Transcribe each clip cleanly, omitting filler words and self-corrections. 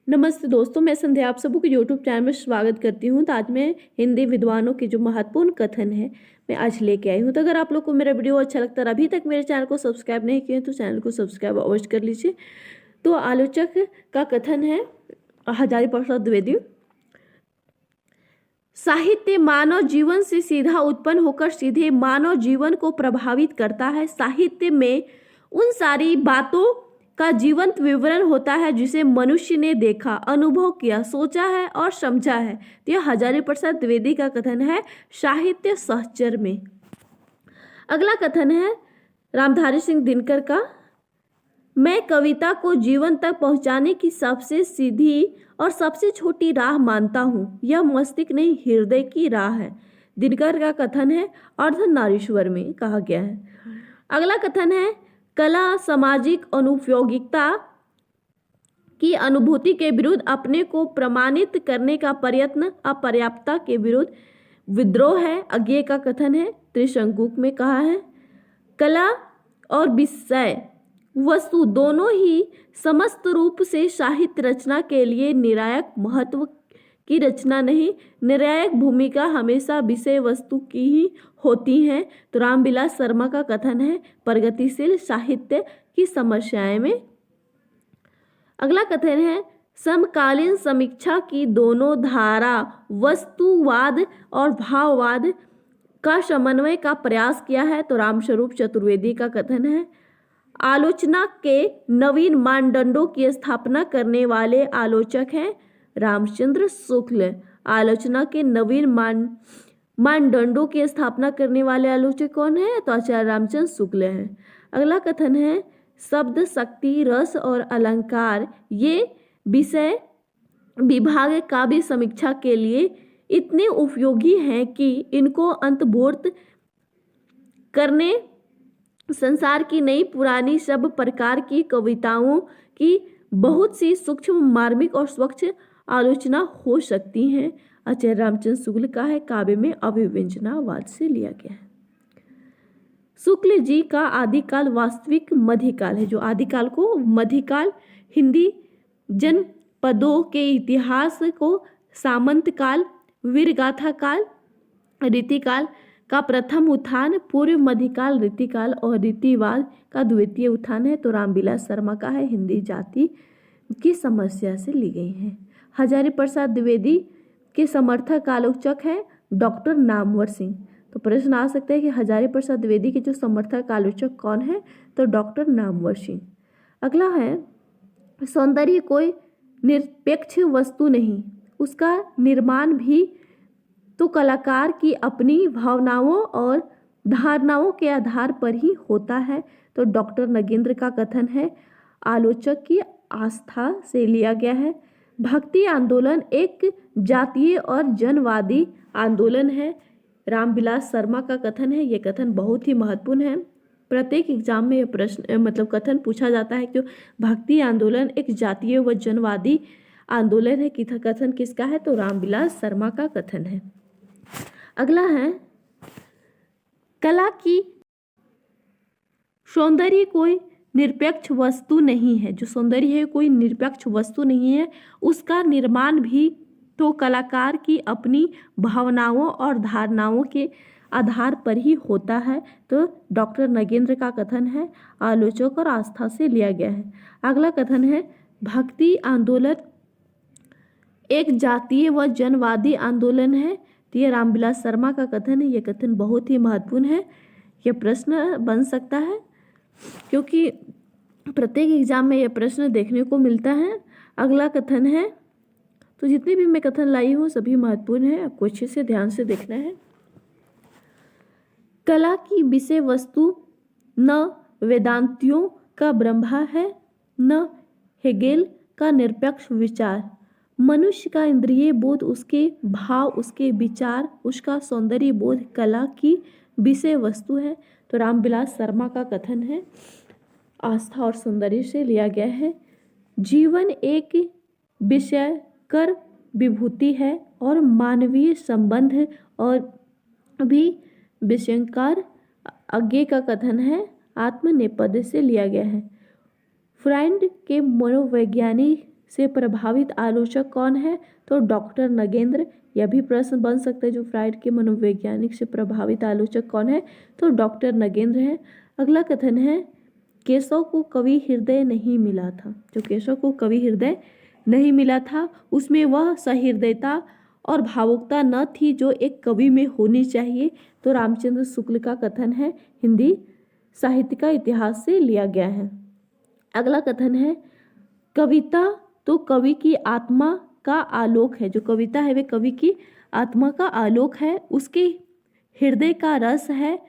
नमस्ते दोस्तों, मैं संध्या आप सबको यूट्यूब चैनल में स्वागत करती हूँ। तो आज मैं हिंदी विद्वानों के जो महत्वपूर्ण कथन है मैं आज लेके आई हूँ। तो अगर आप लोग को मेरा वीडियो अच्छा लगता है, अभी तक मेरे चैनल को सब्सक्राइब नहीं किए तो चैनल को सब्सक्राइब अवश्य कर लीजिए। तो आलोचक का कथन है हजारी प्रसाद द्विवेदी। साहित्य मानव जीवन से सीधा उत्पन्न होकर सीधे मानव जीवन को प्रभावित करता है। साहित्य में उन सारी बातों का जीवंत विवरण होता है जिसे मनुष्य ने देखा, अनुभव किया, सोचा है और समझा है। तो यह हजारी प्रसाद द्विवेदी का कथन है साहित्य सहचर में। अगला कथन है रामधारी सिंह दिनकर का। मैं कविता को जीवन तक पहुंचाने की सबसे सीधी और सबसे छोटी राह मानता हूँ। यह मस्तिष्क नहीं हृदय की राह है। दिनकर का कथन है अर्धनारीश्वर में कहा गया है। अगला कथन है कला सामाजिक अनुपयोगिता की अनुभूति के विरुद्ध अपने को प्रमाणित करने का प्रयत्न, अपर्याप्तता के विरुद्ध विद्रोह है। अज्ञेय का कथन है त्रिशंकु में कहा है कला और विषय वस्तु दोनों ही समस्त रूप से साहित्य रचना के लिए निर्णायक महत्व की रचना नहीं, निर्णायक भूमिका हमेशा विषय वस्तु की ही होती है। तो रामविलास शर्मा का कथन है प्रगतिशील साहित्य की समस्याएं में। अगला कथन है समकालीन समीक्षा की दोनों धारा वस्तुवाद और भाववाद का समन्वय का प्रयास किया है। तो रामस्वरूप चतुर्वेदी का कथन है आलोचना के नवीन मानदंडों की स्थापना करने वाले आलोचक हैं रामचंद्र शुक्ल। आलोचना के नवीन मानदंडों की स्थापना करने वाले आलोचक कौन है? तो आचार्य रामचंद्र शुक्ल हैं। अगला कथन है शब्द शक्ति रस और अलंकार ये विषय विभाग काव्य समीक्षा के लिए इतने उपयोगी हैं कि इनको अंतर्भूत करने संसार की नई पुरानी सब प्रकार की कविताओं की बहुत सी सूक्ष्म मार्मिक और स्वच्छ आलोचना हो सकती है। आचार्य रामचंद्र शुक्ल का है काव्य में अभिव्यंजनावाद से लिया गया है। शुक्ल जी का आदिकाल वास्तविक मध्यकाल है। जो आदिकाल को मध्यकाल हिंदी जनपदों के इतिहास को सामंत काल, वीरगाथा काल, रीतिकाल का प्रथम उत्थान, पूर्व मध्यकाल, रीतिकाल और रीतिवाद का द्वितीय उत्थान है। तो रामविलास शर्मा का है हिंदी जाति की समस्या से ली गई है। हजारी प्रसाद द्विवेदी के समर्थक आलोचक है डॉक्टर नामवर सिंह। तो प्रश्न आ सकता है कि हजारी प्रसाद द्विवेदी के जो समर्थक आलोचक कौन है? तो डॉक्टर नामवर सिंह। अगला है सौंदर्य कोई निरपेक्ष वस्तु नहीं, उसका निर्माण भी तो कलाकार की अपनी भावनाओं और धारणाओं के आधार पर ही होता है। तो डॉक्टर नगेंद्र का कथन है आलोचक की आस्था से लिया गया है। भक्ति आंदोलन एक जातीय और जनवादी आंदोलन है। रामविलास शर्मा का कथन है, ये कथन बहुत ही महत्वपूर्ण है। प्रत्येक एग्जाम में यह प्रश्न कथन पूछा जाता है कि भक्ति आंदोलन एक जातीय व जनवादी आंदोलन है। कथन किसका है? तो रामविलास शर्मा का कथन है। अगला है कला की सौंदर्य कोई निरपेक्ष वस्तु नहीं है। जो सौंदर्य है कोई निरपेक्ष वस्तु नहीं है, उसका निर्माण भी तो कलाकार की अपनी भावनाओं और धारणाओं के आधार पर ही होता है। तो डॉक्टर नगेंद्र का कथन है आलोचक और आस्था से लिया गया है। अगला कथन है भक्ति आंदोलन एक जातीय व जनवादी आंदोलन है। तो ये रामविलास शर्मा का कथन है। यह कथन बहुत ही महत्वपूर्ण है। यह प्रश्न बन सकता है क्योंकि प्रत्येक एग्जाम में यह प्रश्न देखने को मिलता है। अगला कथन है, तो जितने भी मैं कथन लाई हूँ सभी महत्वपूर्ण है, आपको अच्छे से ध्यान से देखना है। कला की विषय वस्तु न वेदांतियों का ब्रह्मा है, न हेगेल का निरपेक्ष विचार। मनुष्य का इंद्रिय बोध, उसके भाव, उसके विचार, उसका सौंदर्य बोध कला की विषय वस्तु है। तो रामविलास शर्मा का कथन है आस्था और सौंदर्य से लिया गया है। जीवन एक विषयकर विभूति है और मानवीय संबंध और भी विषयकार। अज्ञेय का कथन है आत्मनेपथ्य से लिया गया है। फ्राइड के मनोवैज्ञानिक से प्रभावित आलोचक कौन है? तो डॉक्टर नगेंद्र। यह भी प्रश्न बन सकता है, जो फ्राइड के मनोवैज्ञानिक से प्रभावित आलोचक कौन है? तो डॉक्टर नगेंद्र है। अगला कथन है, केशव को कवि हृदय नहीं मिला था। जो केशव को कवि हृदय नहीं मिला था, उसमें वह सहृदयता और भावुकता न थी जो एक कवि में होनी चाहिए। तो रामचंद्र शुक्ल का कथन है, हिंदी साहित्य का इतिहास से लिया गया है। अगला कथन है, कविता तो कवि की आत्मा का आलोक है। जो कविता है वे कवि की आत्मा का आलोक है, उसके हृदय का रस है,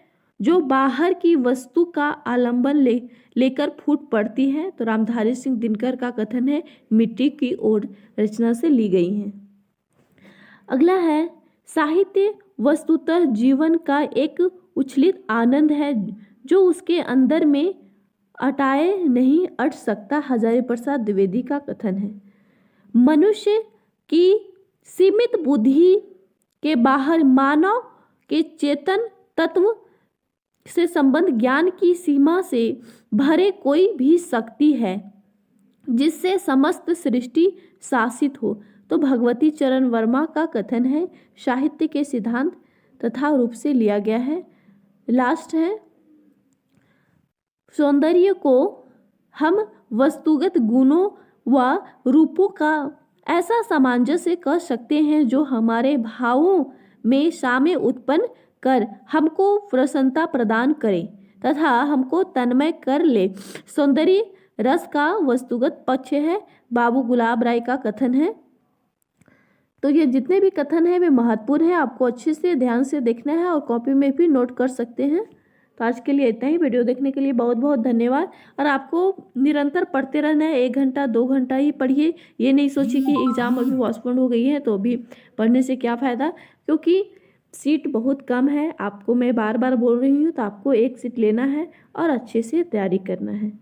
जो बाहर की वस्तु का आलंबन लेकर फूट पड़ती है। तो रामधारी सिंह दिनकर का कथन है, मिट्टी की ओर रचना से ली गई है। अगला है, साहित्य वस्तुतः जीवन का एक उछलित आनंद है जो उसके अंदर में अटाए नहीं अट सकता। हजारी प्रसाद द्विवेदी का कथन है। मनुष्य की सीमित बुद्धि के बाहर मानव के चेतन तत्व से संबंध ज्ञान की सीमा से भरे कोई भी शक्ति है जिससे समस्त सृष्टि शासित हो। तो भगवती चरण वर्मा का कथन है, साहित्य के सिद्धांत तथा रूप से लिया गया है। लास्ट है, सौंदर्य को हम वस्तुगत गुणों व रूपों का ऐसा सामंजस्य कह सकते हैं जो हमारे भावों में साम्य उत्पन्न कर हमको प्रसन्नता प्रदान करे तथा हमको तन्मय कर ले। सौंदर्य रस का वस्तुगत पक्ष है। बाबू गुलाब राय का कथन है। तो ये जितने भी कथन हैं वे महत्वपूर्ण हैं, आपको अच्छे से ध्यान से देखना है और कॉपी में भी नोट कर सकते हैं। तो आज के लिए इतना ही। वीडियो देखने के लिए बहुत बहुत धन्यवाद। और आपको निरंतर पढ़ते रहना है, 1 घंटा 2 घंटा ही पढ़िए। ये नहीं सोचिए कि एग्ज़ाम अभी पोस्टपोन हो गई है तो अभी पढ़ने से क्या फ़ायदा, क्योंकि सीट बहुत कम है। आपको मैं बार बार बोल रही हूँ, तो आपको एक सीट लेना है और अच्छे से तैयारी करना है।